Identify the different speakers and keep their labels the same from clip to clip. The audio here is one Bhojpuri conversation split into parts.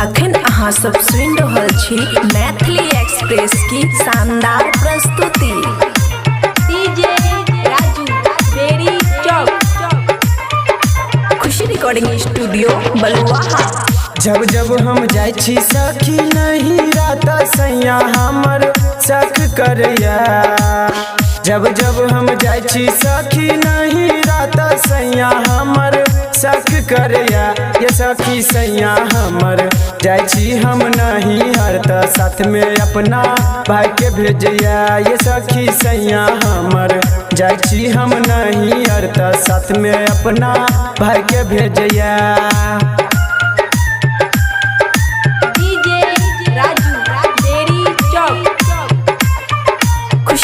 Speaker 1: अखन अहाँ सब सुनि रहल छी मैथिली एक्सप्रेस की शानदार प्रस्तुति। डीजे राजू बेरी चौक, खुशी रिकॉर्डिंग स्टूडियो बलुआहा।
Speaker 2: जब जब हम जाय छी सखी नहीं रात सैया हमर शक करैया। जब जब हम जाय छी सखी नहीं रात सैया हमर शक करैया। ये सखी सैया हमर जाय छी हम नहीं हरत साथ में अपना भाई के भेजया। ये सखी सैया हमर जाय छी हम नहीं हरत साथ में अपना भाई के भेजया।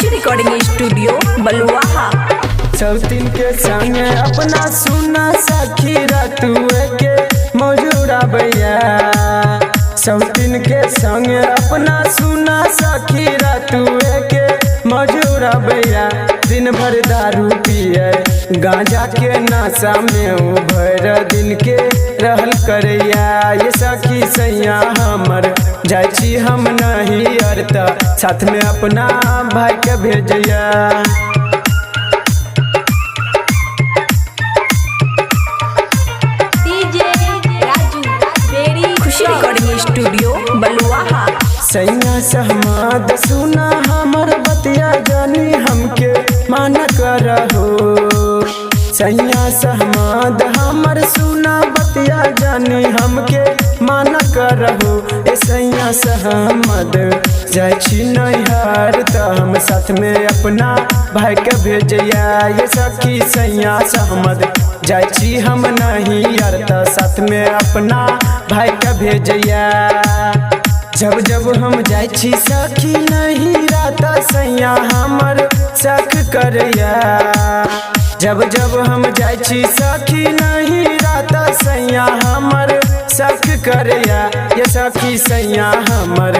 Speaker 1: रिकॉर्डिंग स्टूडियो बलुआहा।
Speaker 2: सौतीन के संग अपना सुना सखी रतुए के मौजूरा भैया। सौतीन के संग अपना सुना सखी रतुए के मौजूरा भैया। दिन भर दारू पिए गांजा के नशा में भर दिन के रहल करैया। ये सखी सैया हमर जाय छी हम नहीं अरता साथ में अपना भाई के भेजया।
Speaker 1: डीजे राजू बेरी खुशी रिकॉर्डिंग स्टूडियो बलुआहा।
Speaker 2: सैया सहमद सुना हमर बतिया जानी हमके माना करहो। सैया सहमद हमर सुना बतिया जानी हमके माना करहो। ए सैया सहमद जाय छी नैहर त हम साथ में अपना भाई के भेजया। ये सखी सैया सहमद जाय छी हम नहीं अरत साथ में अपना भाई के भेजया। जब जब हम जाय छी सखी नहीं रात सैया हमर शक करैया। जब जब हम जाय छी सखी नहीं रात सैया हमर शक करैया। ये सखी सैया हमर